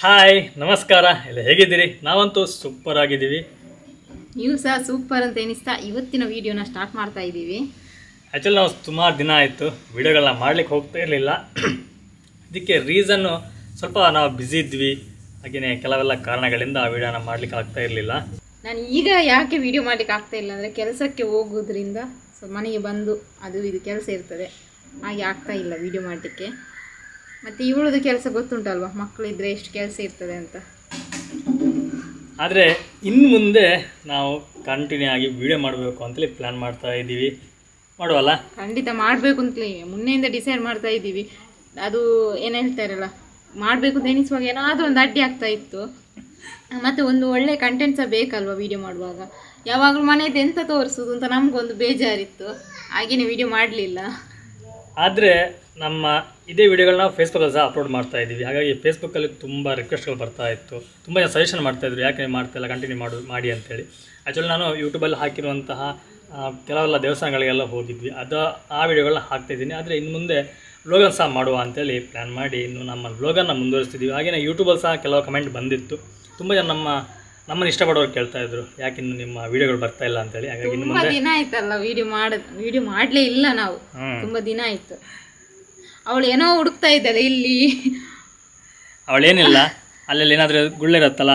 Hi ನಮಸ್ಕಾರ ಎಲ್ಲ ಹೇಗಿದ್ದೀರಿ? ನಾವಂತೂ ಸೂಪರ್ ಆಗಿದ್ದೀವಿ. ನೀವು ಸಹ ಸೂಪರ್ ಅಂತ ಎನಿಸ್ತಾ ಇವತ್ತಿನ ವಿಡಿಯೋನ ಸ್ಟಾರ್ಟ್ ಮಾಡ್ತಾ ಇದ್ದೀವಿ. ಆ್ಯಕ್ಚುಲಿ ನಾವು ಸುಮಾರು ದಿನ ಆಯಿತು ವಿಡಿಯೋಗಳನ್ನ ಮಾಡಲಿಕ್ಕೆ ಹೋಗ್ತಾ ಇರಲಿಲ್ಲ. ಇದಕ್ಕೆ ರೀಸನ್ನು ಸ್ವಲ್ಪ ನಾವು ಬ್ಯುಸಿ ಇದ್ವಿ, ಹಾಗೆಯೇ ಕೆಲವೆಲ್ಲ ಕಾರಣಗಳಿಂದ ಆ ವಿಡಿಯೋನ ಮಾಡಲಿಕ್ಕೆ ಆಗ್ತಾ ಇರಲಿಲ್ಲ. ನಾನು ಈಗ ಯಾಕೆ ವಿಡಿಯೋ ಮಾಡಲಿಕ್ಕೆ ಆಗ್ತಾ ಇಲ್ಲ ಅಂದರೆ ಕೆಲಸಕ್ಕೆ ಹೋಗೋದ್ರಿಂದ ಮನೆಗೆ ಬಂದು ಅದು ಇದು ಕೆಲಸ ಇರ್ತದೆ, ಹಾಗೆ ಆಗ್ತಾ ಇಲ್ಲ ವಿಡಿಯೋ ಮಾಡಲಿಕ್ಕೆ. ಮತ್ತು ಇವಳದು ಕೆಲಸ ಗೊತ್ತುಂಟಲ್ವ, ಮಕ್ಕಳಿದ್ರೆ ಎಷ್ಟು ಕೆಲಸ ಇರ್ತದೆ ಅಂತ. ಆದರೆ ಇನ್ನು ಮುಂದೆ ನಾವು ಕಂಟಿನ್ಯೂ ಆಗಿ ವಿಡಿಯೋ ಮಾಡಬೇಕು ಅಂತಲೇ ಪ್ಲ್ಯಾನ್ ಮಾಡ್ತಾ ಇದ್ದೀವಿ. ಮಾಡುವಲ್ಲ? ಖಂಡಿತ ಮಾಡಬೇಕು ಅಂತಲೇ ಮುನ್ನೆಯಿಂದ ಡಿಸೈಡ್ ಮಾಡ್ತಾ ಇದ್ದೀವಿ. ಅದು ಏನು ಹೇಳ್ತಾರಲ್ಲ, ಮಾಡಬೇಕು ಅಂತ ಎನಿಸುವಾಗ ಏನಾದರೂ ಒಂದು ಅಡ್ಡಿ ಆಗ್ತಾ ಇತ್ತು. ಮತ್ತು ಒಂದು ಒಳ್ಳೆ ಕಂಟೆಂಟ್ ಸಹ ಬೇಕಲ್ವ ವಿಡಿಯೋ ಮಾಡುವಾಗ. ಯಾವಾಗಲೂ ಮನೆಯದ್ದು ಎಂತ ತೋರಿಸೋದು ಅಂತ ನಮಗೊಂದು ಬೇಜಾರಿತ್ತು, ಹಾಗೆಯೇ ವಿಡಿಯೋ ಮಾಡಲಿಲ್ಲ. ಆದರೆ ನಮ್ಮ ಇದೇ ವಿಡಿಯೋಗಳನ್ನ ಫೇಸ್ಬುಕ್ಕಲ್ಲಿ ಸಹ ಅಪ್ಲೋಡ್ ಮಾಡ್ತಾ ಇದ್ದೀವಿ. ಹಾಗಾಗಿ ಫೇಸ್ಬುಕ್ಕಲ್ಲಿ ತುಂಬ ರಿಕ್ವೆಸ್ಟ್ಗಳು ಬರ್ತಾ ಇತ್ತು, ತುಂಬ ಜನ ಸಜೆಷನ್ ಮಾಡ್ತಾಯಿದ್ರು, ಯಾಕೆ ಮಾಡ್ತಾಯಿಲ್ಲ, ಕಂಟಿನ್ಯೂ ಮಾಡಿ ಅಂತೇಳಿ. ಆ್ಯಕ್ಚುಲಿ ನಾನು ಯೂಟ್ಯೂಬಲ್ಲಿ ಹಾಕಿರುವಂತಹ ಕೆಲವೆಲ್ಲ ದೇವಸ್ಥಾನಗಳಿಗೆಲ್ಲ ಹೋಗಿದ್ವಿ, ಆ ವಿಡಿಯೋಗಳನ್ನ ಹಾಕ್ತಾಯಿದ್ದೀನಿ. ಆದರೆ ಇನ್ನು ಮುಂದೆ ವ್ಲೋಗನ್ನು ಸಹ ಮಾಡುವ ಅಂತೇಳಿ ಪ್ಲ್ಯಾನ್ ಮಾಡಿ ಇನ್ನು ನಮ್ಮ ವ್ಲೋಗನ್ನು ಮುಂದುವರಿಸ್ತಿದ್ದೀವಿ. ಹಾಗೆಯೇ ಯೂಟ್ಯೂಬಲ್ಲಿ ಸಹ ಕೆಲವು ಕಮೆಂಟ್ ಬಂದಿತ್ತು, ತುಂಬ ಜನ ನಮ್ಮನ್ನು ಇಷ್ಟಪಡೋರು ಕೇಳ್ತಾಯಿದ್ರು, ಯಾಕೆ ಇನ್ನು ನಿಮ್ಮ ವಿಡಿಯೋಗಳು ಬರ್ತಾ ಇಲ್ಲ ಅಂತೇಳಿ. ಹಾಗಾಗಿ ಇನ್ನು ತುಂಬ ದಿನ ಆಯ್ತಲ್ಲ ವಿಡಿಯೋ ಮಾಡಲೇ ಇಲ್ಲ ನಾವು, ತುಂಬ ದಿನ ಆಯಿತು. ಅವಳು ಏನೋ ಹುಡುಕ್ತಾ ಇದ್ದಾಳೆ ಇಲ್ಲಿ. ಅವಳೇನಿಲ್ಲ, ಅಲ್ಲೆಲ್ಲ ಏನಾದರೂ ಗುಳ್ಳೆ ಇರುತ್ತಲ್ಲ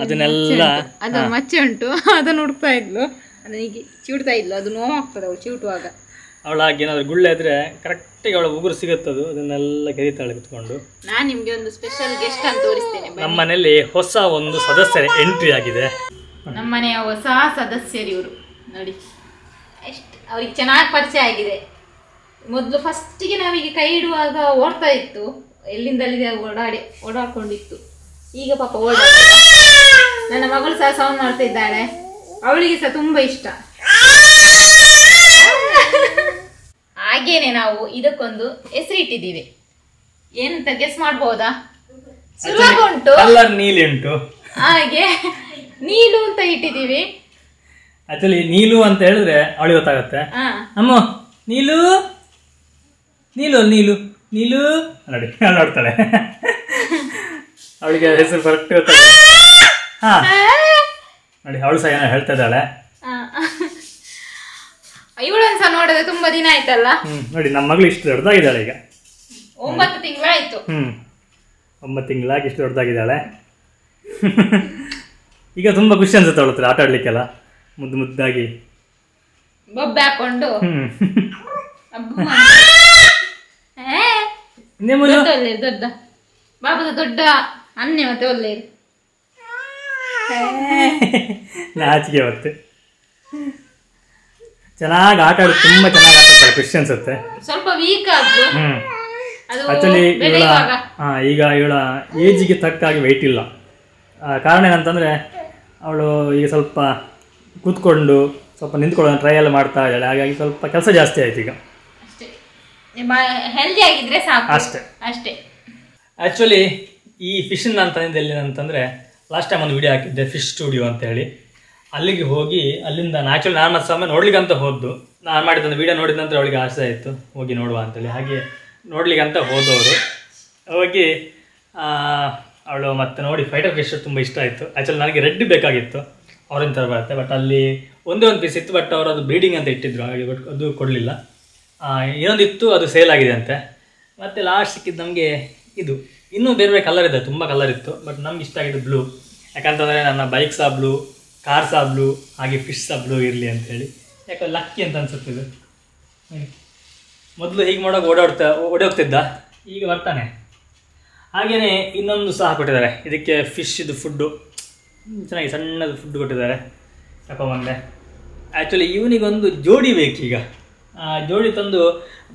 ಅದನ್ನೆಲ್ಲ ಅದು ಮಚ್ಚೆ ಉಂಟು, ಅದನ್ನು ಹುಡುಕ್ತಾ ಇದ್ಲು. ಅದನಿಗೆ ಚಿಡ್ತಾ ಇದ್ಲು, ಅದು ನೋವಾಗ್ತದೆ ಅವಳು ಚಿವುಟುವಾಗ. ಅವಳಾಗಿ ಏನಾದರೂ ಗುಳ್ಳೆ ಇದ್ರೆ ಕರೆಕ್ಟಾಗಿ ಅವಳ ಉಗುರು ಸಿಗುತ್ತದು, ಅದನ್ನೆಲ್ಲ ಗೆರಿತಾಳೆ ಕುತ್ಕೊಂಡು. ನಾನು ನಿಮಗೆ ಒಂದು ಸ್ಪೆಷಲ್ ಗೆಸ್ಟ್ ಅಂತ ತೋರಿಸ್ತೇನೆ. ನಮ್ಮ ಮನೆಯಲ್ಲಿ ಹೊಸ ಒಂದು ಸದಸ್ಯರ ಎಂಟ್ರಿ ಆಗಿದೆ. ನಮ್ಮ ಮನೆಯ ಹೊಸ ಸದಸ್ಯರು ಇವರು ನೋಡಿ, ಎಷ್ಟು ಅವ್ರಿಗೆ ಚೆನ್ನಾಗಿ ಪರಿಚಯ ಆಗಿದೆ. ಮೊದಲು ಫಸ್ಟಿಗೆ ನಾವೀಗ ಕೈ ಇಡುವಾಗ ಓಡ್ತಾ ಇತ್ತು, ಎಲ್ಲಿಂದ ಅಲ್ಲಿಗೆ ಓಡಾಡ್ಕೊಂಡಿತ್ತು. ಈಗ ಪಾಪ ನನ್ನ ಮಗಳು ಸಹ ಸೌಂಡ್ ಮಾಡ್ತಾ ಇದ್ದಾಳೆ, ಅವಳಿಗೆ ಸಹ ತುಂಬ ಇಷ್ಟ. ಹಾಗೇನೆ ನಾವು ಇದಕ್ಕೊಂದು ಹೆಸರಿಟ್ಟಿದ್ದೀವಿ. ಏನಂತ ಗೆಸ್ ಮಾಡ್ಬೋದಾ? ಸುಲಭ ಉಂಟು, ನೀಲಿ ಉಂಟು, ಹಾಗೆ ನೀಲು ಅಂತ ಇಟ್ಟಿದ್ದೀವಿ. ಆಕ್ಚುಲಿ ನೀಲು ಅಂತ ಹೇಳಿದ್ರೆ ಅವಳಿಗೆ ಗೊತ್ತಾಗತ್ತೆ. ಅಮ್ಮ ನೀಲು ನೀಲು ನೀಲು ನೀಲು ನೋಡಿ ನೋಡ್ತಾಳೆ, ಅವಳಿಗೆ ಹೆಸರು ಕರೆಕ್ಟ್ ಗೊತ್ತಾಗ. ಹಾ ನೋಡಿ, ಅವಳು ಸಹ ಏನೋ ಹೇಳ್ತಾ ಇದ್ದಾಳೆ. ಇವಳನ್ನು ಸಹ ನೋಡಿದ್ರೆ ತುಂಬಾ ದಿನ ಆಯ್ತಲ್ಲ. ನೋಡಿ ನಮ್ಮ ಮಗಳು ಇಷ್ಟು ದೊಡ್ಡದಾಗಿದ್ದಾಳೆ ಈಗ, 9 ತಿಂಗಳಾಯ್ತು. 9 ತಿಂಗಳಾಗಿ ಇಷ್ಟು ದೊಡ್ಡದಾಗಿದ್ದಾಳೆ. ಈಗ ತುಂಬಾ ಖುಷಿ ಅನ್ಸುತ್ತೆ ಅವಳ ಹತ್ರ ಆಟ ಆಡ್ಲಿಕ್ಕೆಲ್ಲ, ಮುದ್ದಾಗಿ ಬೊಬ್ಬೆ ಹಾಕೊಂಡು. ದೊಡ್ಡ ಬಾಬುದ ದೊಡ್ಡ ಅನ್ನೆ, ಮತ್ತೆ ಒಳ್ಳೆ ನಾಚಿಕೆ ಮತ್ತೆ ಚೆನ್ನಾಗಿ ಆಟ ಆಡಿ ತುಂಬಾ ಚೆನ್ನಾಗಿ ಆಟ ಆಡ್ತಾರೆ, ಖುಷಿ ಅನ್ಸುತ್ತೆ. ಸ್ವಲ್ಪ ವೀಕ್ ಆದ್ರು. ಆಕ್ಚುಲಿ ಈಗ ಇವಳ ಏಜಿಗೆ ತಕ್ಕಾಗಿ ವೆಯ್ಟ್ ಇಲ್ಲ. ಕಾರಣ ಏನಂತಂದ್ರೆ ಅವಳು ಈಗ ಸ್ವಲ್ಪ ಕೂತ್ಕೊಂಡು ಸ್ವಲ್ಪ ನಿಂತ್ಕೊಳ್ಳೋ ಟ್ರೈ ಎಲ್ಲ ಮಾಡ್ತಾ ಇದ್ದಾಳೆ, ಹಾಗಾಗಿ ಸ್ವಲ್ಪ ಕೆಲಸ ಜಾಸ್ತಿ ಆಯ್ತು ಈಗ. ಹೆಲ್ದಿ ಆಗಿದ್ರೆ ಸಾಕು ಅಷ್ಟೇ. ಆ್ಯಕ್ಚುಲಿ ಈ ಫಿಶನ್ ನಾನು ತಂದಿದ್ದು ಎಲ್ಲಿ ಅಂತಂದರೆ, ಲಾಸ್ಟ್ ಟೈಮ್ ಒಂದು ವಿಡಿಯೋ ಹಾಕಿದ್ದೆ ಫಿಶ್ ಸ್ಟುಡಿಯೋ ಅಂತ ಹೇಳಿ. ಅಲ್ಲಿಗೆ ಹೋಗಿ ಅಲ್ಲಿಂದ ಆ್ಯಕ್ಚುಲಿ ನಾನು ಮತ್ತೆ ಸಮಯ ನೋಡ್ಲಿಕ್ಕೆ ಅಂತ ಹೋದ್ದು. ನಾನು ಮಾಡಿದ್ದೊಂದು ವಿಡಿಯೋ ನೋಡಿದ ನಂತರ ಅವಳಿಗೆ ಆಸೆ ಆಯಿತು ಹೋಗಿ ನೋಡುವ ಅಂತೇಳಿ, ಹಾಗೆ ನೋಡ್ಲಿಕ್ಕೆ ಅಂತ ಹೋದವರು. ಹೋಗಿ ಅವಳು ಮತ್ತೆ ನೋಡಿ ಫೈಟರ್ ಫಿಶ್ ತುಂಬ ಇಷ್ಟ ಆಯಿತು. ಆ್ಯಕ್ಚುಲಿ ನನಗೆ ರೆಡ್ ಬೇಕಾಗಿತ್ತು, ಆರೆಂಜ್ ಥರ ಬರುತ್ತೆ, ಬಟ್ ಅಲ್ಲಿ ಒಂದೇ ಒಂದು ಪೀಸ್ ಇತ್ತು, ಬಟ್ ಅವರು ಅದು ಬ್ರೀಡಿಂಗ್ ಅಂತ ಇಟ್ಟಿದ್ರು, ಹಾಗೆ ಅದು ಕೊಡಲಿಲ್ಲ. ಇನ್ನೊಂದು ಇತ್ತು, ಅದು ಸೇಲ್ ಆಗಿದೆ ಅಂತೆ. ಮತ್ತು ಲಾಸ್ಟ್ ಸಿಕ್ಕಿದ್ದು ನಮಗೆ ಇದು, ಇನ್ನೂ ಬೇರೆ ಬೇರೆ ಕಲರ್ ಇದೆ, ತುಂಬ ಕಲರ್ ಇತ್ತು, ಬಟ್ ನಮ್ಗೆ ಇಷ್ಟ ಆಗಿದ್ದು ಬ್ಲೂ. ಯಾಕಂತಂದರೆ ನನ್ನ ಬೈಕ್ ಸಹ ಬ್ಲೂ, ಕಾರ್ ಸಹ ಬ್ಲೂ, ಹಾಗೆ ಫಿಶ್ ಸಹ ಬ್ಲೂ ಇರಲಿ ಅಂತೇಳಿ. ಯಾಕೆ ಲಕ್ಕಿ ಅಂತ ಅನ್ಸುತ್ತೆ ಇದು. ಮೊದಲು ಹೀಗೆ ಮಾಡೋಕೆ ಓಡಿ ಹೋಗ್ತಿದ್ದ, ಈಗ ಬರ್ತಾನೆ. ಹಾಗೆಯೇ ಇನ್ನೊಂದು ಸಹ ಕೊಟ್ಟಿದ್ದಾರೆ ಇದಕ್ಕೆ, ಫಿಶ್ ಇದು ಫುಡ್ಡು ಚೆನ್ನಾಗಿ ಸಣ್ಣದು ಫುಡ್ ಕೊಟ್ಟಿದ್ದಾರೆ, ತಗೊಂಬಂದೆ. ಆ್ಯಕ್ಚುಲಿ ಇವನಿಗೊಂದು ಜೋಡಿ ಬೇಕೀಗ, ಜೋಡಿ ತಂದು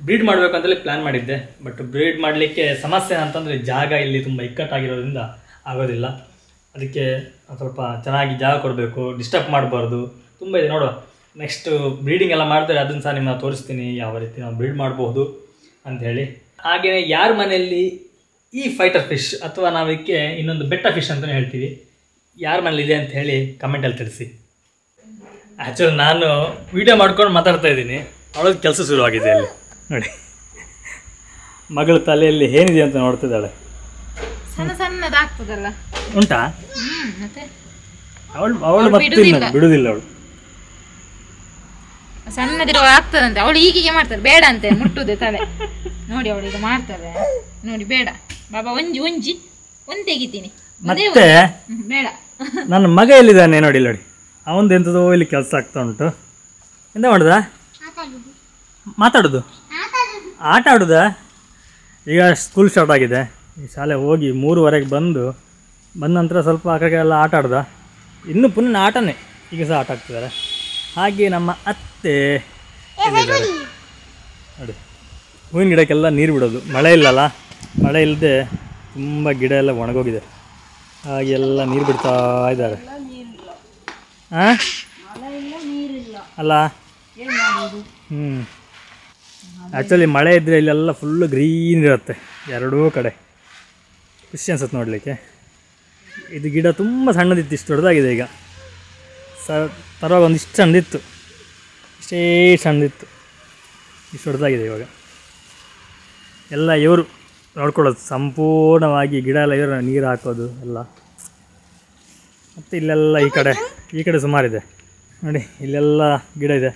ಬ್ರೀಡ್ ಮಾಡಬೇಕಂತಲೇ ಪ್ಲ್ಯಾನ್ ಮಾಡಿದ್ದೆ. ಬಟ್ ಬ್ರೀಡ್ ಮಾಡಲಿಕ್ಕೆ ಸಮಸ್ಯೆ ಅಂತಂದರೆ ಜಾಗ ಇಲ್ಲಿ ತುಂಬ ಇಕ್ಕಟ್ಟಾಗಿರೋದ್ರಿಂದ ಆಗೋದಿಲ್ಲ. ಅದಕ್ಕೆ ಸ್ವಲ್ಪ ಚೆನ್ನಾಗಿ ಜಾಗ ಕೊಡಬೇಕು, ಡಿಸ್ಟರ್ಬ್ ಮಾಡಬಾರ್ದು, ತುಂಬ ಇದೆ. ನೋಡುವ ನೆಕ್ಸ್ಟ್ ಬ್ರೀಡಿಂಗ್ ಎಲ್ಲ ಮಾಡಿದ್ರೆ ಅದನ್ನು ಸಹ ನಿಮ್ಮನ್ನು ತೋರಿಸ್ತೀನಿ, ಯಾವ ರೀತಿ ನಾವು ಬ್ರೀಡ್ ಮಾಡಬಹುದು ಅಂಥೇಳಿ. ಹಾಗೆಯೇ ಯಾರ ಮನೆಯಲ್ಲಿ ಈ ಫೈಟರ್ ಫಿಶ್ ಅಥವಾ ನಾವಕ್ಕೆ ಇನ್ನೊಂದು ಬೆಟ್ಟ ಫಿಶ್ ಅಂತಲೇ ಹೇಳ್ತೀವಿ, ಯಾರ ಮನೇಲಿ ಇದೆ ಅಂತ ಹೇಳಿ ಕಮೆಂಟಲ್ಲಿ ತಿಳಿಸಿ. ಆ್ಯಕ್ಚುಲಿ ನಾನು ವಿಡಿಯೋ ಮಾಡ್ಕೊಂಡು ಮಾತಾಡ್ತಾ ಇದ್ದೀನಿ, ಅವಳದ್ದು ಕೆಲಸ ಶುರುವಾಗಿದೆ ಅಲ್ಲಿ ನೋಡಿ. ಮಗಳ ತಲೆಯಲ್ಲಿ ಏನಿದೆ ಅಂತ ನೋಡ್ತಿದ್ದಾಳೆ. ಸಣ್ಣ ಸಣ್ಣದಾಗ್ತದಲ್ಲ. ಉಂಟಾ? ಮತ್ತೆ ಅವಳು ಬಿಡುದಿಲ್ಲ ಅವಳು. ಸಣ್ಣದಿರುವ ಆಗ್ತದಂತೆ. ಅವಳು ಹೀಗೆ ಮಾಡ್ತಾರೆ, ಬೇಡ ಅಂತೆ ಮುಟ್ಟುದೆ ತಲೆ. ನೋಡಿ ಅವಳು ಈಗ ಮಾಡ್ತಾರೆ ನೋಡಿ, ಬೇಡ ಬಾಬಾ ಒಂಜಿ ಒಂಜಿ ಒಂದು ತೆಗಿತೀನಿ ಮತ್ತೆ. ಬೇಡ. ನನ್ನ ಮಗ ಎಲ್ಲಿದ್ದಾನೆ ನೋಡಿ ನೋಡಿ, ಅವನದು ಎಂಥದೋ ಇಲ್ಲಿ ಕೆಲಸ ಆಗ್ತಾ ಉಂಟು. ಎಂತ ಮಾಡುದ? ಮಾತಾಡೋದು, ಆಟ ಆಡುದಾ? ಈಗ ಸ್ಕೂಲ್ ಸ್ಟಾರ್ಟ್ ಆಗಿದೆ, ಈ ಶಾಲೆ ಹೋಗಿ 3:30 ಬಂದ ನಂತರ ಸ್ವಲ್ಪ ಆ ಕಡೆ ಎಲ್ಲ ಆಟ ಆಡ್ದ. ಇನ್ನೂ ಪುನಃ ಆಟನೇ, ಈಗ ಸಹ ಆಟ ಆಗ್ತಿದ್ದಾರೆ. ಹಾಗೆ ನಮ್ಮ ಅತ್ತೆ ಎಲ್ಲಿದ್ದಾರೆ ನೋಡಿ, ಹೂವಿನ ಗಿಡಕ್ಕೆಲ್ಲ ನೀರು ಬಿಡೋದು. ಮಳೆ ಇಲ್ಲಲ್ಲ, ಮಳೆ ಇಲ್ಲದೆ ತುಂಬ ಗಿಡ ಎಲ್ಲ ಒಣಗೋಗಿದೆ. ಹಾಗೆಲ್ಲ ನೀರು ಬಿಡ್ತಾ ಇದ್ದಾರೆ. ಹಾಂ ಅಲ್ಲ, ಆ್ಯಕ್ಚುಲಿ ಮಳೆ ಇದ್ದರೆ ಇಲ್ಲೆಲ್ಲ ಫುಲ್ಲು ಗ್ರೀನ್ ಇರುತ್ತೆ ಎರಡೂ ಕಡೆ. ಖುಷಿ ಅನ್ಸುತ್ತೆ ನೋಡಲಿಕ್ಕೆ. ಇದು ಗಿಡ ತುಂಬ ಸಣ್ಣದಿತ್ತು, ಇಷ್ಟು ದೊಡ್ಡದಾಗಿದೆ ಈಗ. ತರುವಾಗ ಒಂದಿಷ್ಟು ಸಣ್ಣದಿತ್ತು, ಇಷ್ಟೇ ಸಣ್ಣದಿತ್ತು, ಇಷ್ಟು ದೊಡ್ಡದಾಗಿದೆ ಇವಾಗ. ಎಲ್ಲ ಇವರು ನೋಡ್ಕೊಳ್ಳೋದು ಸಂಪೂರ್ಣವಾಗಿ, ಗಿಡ ಎಲ್ಲ ಇವರು ನೀರು ಹಾಕೋದು ಎಲ್ಲ. ಮತ್ತು ಇಲ್ಲೆಲ್ಲ ಈ ಕಡೆ ಸುಮಾರಿದೆ ನೋಡಿ, ಇಲ್ಲೆಲ್ಲ ಗಿಡ ಇದೆ.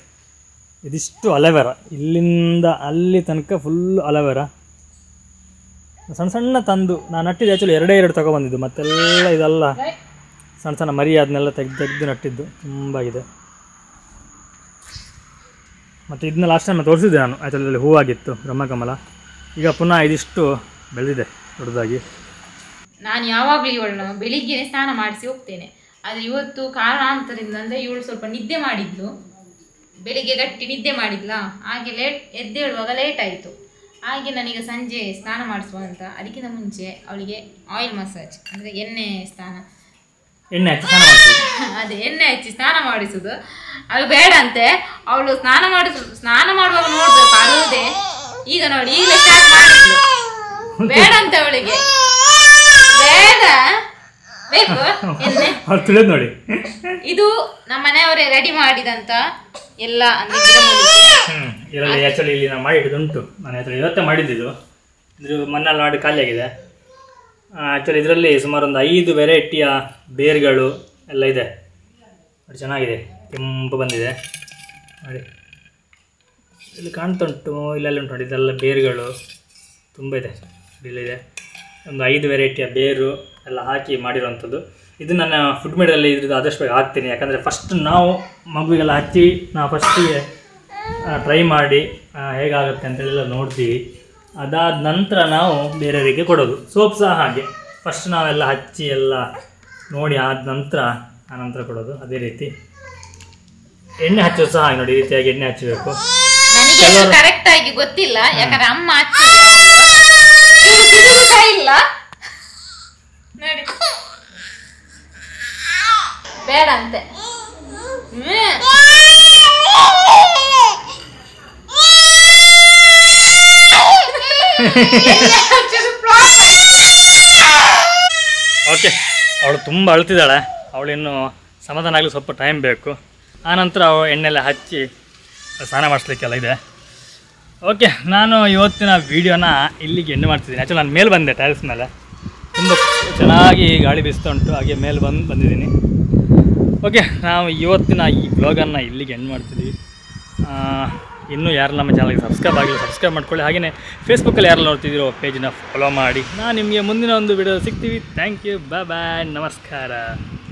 ಇದಿಷ್ಟು ಅಲೋವೆರಾ, ಇಲ್ಲಿಂದ ಅಲ್ಲಿ ತನಕ ಫುಲ್ ಅಲೋವೆರಾ. ಸಣ್ಣ ಸಣ್ಣ ತಂದು ನಾನು ನಟ್ಟಿದ್ದು. ಆ್ಯಕ್ಚುಲಿ 2 ತೊಗೊಬಂದಿದ್ದು, ಮತ್ತೆಲ್ಲ ಇದೆಲ್ಲ ಸಣ್ಣ ಸಣ್ಣ ಮರಿ ಅದನ್ನೆಲ್ಲ ತೆಗೆದು ನಟ್ಟಿದ್ದು ತುಂಬ ಇದೆ. ಮತ್ತು ಇದನ್ನ ಲಾಸ್ಟ್ ಟೈಮ್ ತೋರಿಸಿದ್ದೆ ನಾನು. ಆ್ಯಕ್ಚುಲಿ ಅಲ್ಲಿ ಹೂವಾಗಿತ್ತು ಬ್ರಹ್ಮಕಮಲ. ಈಗ ಪುನಃ ಇದಿಷ್ಟು ಬೆಳೆದಿದೆ ದೊಡ್ಡದಾಗಿ. ನಾನು ಯಾವಾಗಲೂ ಇವಳನ್ನ ಬೆಳಿಗ್ಗೆ ಸ್ನಾನ ಮಾಡಿಸಿ ಹೋಗ್ತೇನೆ. ಆದರೆ ಇವತ್ತು ಕಾರಣಾಂತರದಿಂದ ಅಂದರೆ ಇವಳು ಸ್ವಲ್ಪ ನಿದ್ದೆ ಮಾಡಿದ್ಲು, ಬೆಳಿಗ್ಗೆ ಗಟ್ಟಿ ನಿದ್ದೆ ಮಾಡಿದ್ಲಾ, ಹಾಗೆ ಎದ್ದೇಳುವಾಗ ಲೇಟ್ ಆಯಿತು. ಹಾಗೆ ನಾನೀಗ ಸಂಜೆ ಸ್ನಾನ ಮಾಡಿಸುವ ಅಂತ. ಅದಕ್ಕಿಂತ ಮುಂಚೆ ಅವಳಿಗೆ ಆಯಿಲ್ ಮಸಾಜ್ ಅಂದರೆ ಎಣ್ಣೆ ಹಚ್ಚಿ ಸ್ನಾನ ಮಾಡಿಸುದು. ಅದು ಬೇಡ ಅಂತೆ. ಅವಳು ಸ್ನಾನ ಮಾಡುವಾಗ ನೋಡ್ಬೇಕು ಅಳುವುದೇ. ಈಗ ನೋಡಿ, ಈಗಲೇ ಸ್ಟಾರ್ಟ್ ಮಾಡಿದ್ಲು. ಬೇಡ ಅಂತೆ ಅವಳಿಗೆ, ಬೇಡ ಬೇಕು ಎಣ್ಣೆ ನೋಡಿ. ಇದು ನಮ್ಮ ಮನೆಯವರೇ ರೆಡಿ ಮಾಡಿದಂತ ಎಲ್ಲ ಅಂದ್ರೆ ಇದರಲ್ಲಿ ಆ್ಯಕ್ಚುಲಿ ಇಲ್ಲಿ ನಾನು ಮಾಡಿಡುದುಂಟು. ನಾನು ಆ್ಯಕ್ಚುಲಿ ಇವತ್ತೇ ಮಾಡಿದ್ದಿದ್ದು, ಇದ್ರ ಮಣ್ಣಲ್ಲಿ ಮಾಡಿ ಖಾಲಿಯಾಗಿದೆ. ಆ್ಯಕ್ಚುಲಿ ಇದರಲ್ಲಿ ಸುಮಾರು ಒಂದು 5 ವೆರೈಟಿಯ ಬೇರ್ಗಳು ಎಲ್ಲ ಇದೆ. ಅದು ಚೆನ್ನಾಗಿದೆ, ಕೆಂಪು ಬಂದಿದೆ ನೋಡಿ, ಇಲ್ಲಿ ಕಾಣ್ತುಂಟು. ಇಲ್ಲೆಲ್ಲ ಉಂಟು ನೋಡಿ, ಇದೆಲ್ಲ ಬೇರುಗಳು ತುಂಬ ಇದೆ. ಇಲ್ಲಿದೆ ಒಂದು 5 ವೆರೈಟಿಯ ಬೇರು ಎಲ್ಲ ಹಾಕಿ ಮಾಡಿರೋವಂಥದ್ದು. ಇದು ನನ್ನ ಫುಡ್ ಮೇಡಲ್ಲಿ ಇದ್ರದ್ದು ಆದಷ್ಟು ಬೇಗ ಹಾಕ್ತೀನಿ. ಯಾಕಂದರೆ ಫಸ್ಟ್ ನಾವು ಮಗುವಿಗೆಲ್ಲ ಹಚ್ಚಿ ನಾವು ಫಸ್ಟಿಗೆ ಟ್ರೈ ಮಾಡಿ ಹೇಗಾಗುತ್ತೆ ಅಂತೇಳೆಲ್ಲ ನೋಡ್ತೀವಿ. ಅದಾದ ನಂತರ ನಾವು ಬೇರೆಯವರಿಗೆ ಕೊಡೋದು. ಸೋಪ್ ಸಹ ಹಾಗೆ, ಫಸ್ಟ್ ನಾವೆಲ್ಲ ಹಚ್ಚಿ ಎಲ್ಲ ನೋಡಿ ಆದ ನಂತರ ಆನಂತರ ಕೊಡೋದು. ಅದೇ ರೀತಿ ಎಣ್ಣೆ ಹಚ್ಚೋದು ಸಹ ಹಾಗೆ ನೋಡಿ, ಈ ರೀತಿಯಾಗಿ ಎಣ್ಣೆ ಹಚ್ಚಬೇಕು. ನನಗೆ ಕರೆಕ್ಟ್ ಆಗಿ ಗೊತ್ತಿಲ್ಲ, ಯಾಕಂದ್ರೆ ಅಮ್ಮ ಇಲ್ಲ ನೋಡಿ, ಬೇಡ ಅಂತೆ. ಓಕೆ, ಅವಳು ತುಂಬ ಅಳ್ತಿದ್ದಾಳೆ. ಅವಳಿನ್ನು ಸಮಾಧಾನ ಆಗಲಿ ಸ್ವಲ್ಪ ಟೈಮ್ ಬೇಕು. ಆನಂತರ ಅವಳು ಎಣ್ಣೆಲ್ಲ ಹಚ್ಚಿ ಸ್ನಾನ ಮಾಡಿಸ್ಲಿಕ್ಕೆಲ್ಲ ಇದೆ. ಓಕೆ, ನಾನು ಇವತ್ತಿನ ವೀಡಿಯೋನ ಇಲ್ಲಿಗೆ ಎಂಡ್ ಮಾಡ್ತಿದ್ದೀನಿ. ಆ್ಯಕ್ಚುಲಿ ನಾನು ಮೇಲೆ ಬಂದೆ, ಟೈಲ್ಸ್ ಮೇಲೆ ತುಂಬ ಚೆನ್ನಾಗಿ ಗಾಳಿ ಬೀಸ್ತಾ ಉಂಟು, ಹಾಗೆ ಮೇಲೆ ಬಂದಿದ್ದೀನಿ. ಓಕೆ, ನಾವು ಇವತ್ತಿನ ಈ ಬ್ಲಾಗನ್ನು ಇಲ್ಲಿಗೆ ಎಂಡ್ ಮಾಡ್ತಿದ್ದೀವಿ. ಇನ್ನೂ ಯಾರು ನಮ್ಮ ಚಾನಲ್ಗೆ ಸಬ್ಸ್ಕ್ರೈಬ್ ಆಗಿಲ್ಲ ಸಬ್ಸ್ಕ್ರೈಬ್ ಮಾಡ್ಕೊಳ್ಳಿ. ಹಾಗೆಯೇ ಫೇಸ್ಬುಕ್ಕಲ್ಲಿ ಯಾರು ನೋಡ್ತಿದ್ದೀರೋ ಪೇಜ್ನ ಫಾಲೋ ಮಾಡಿ. ನಾನು ನಿಮಗೆ ಮುಂದಿನ ಒಂದು ವಿಡಿಯೋ ಸಿಗ್ತೀವಿ. ಥ್ಯಾಂಕ್ ಯು, ಬಾಯ್ ಬಾಯ್, ನಮಸ್ಕಾರ.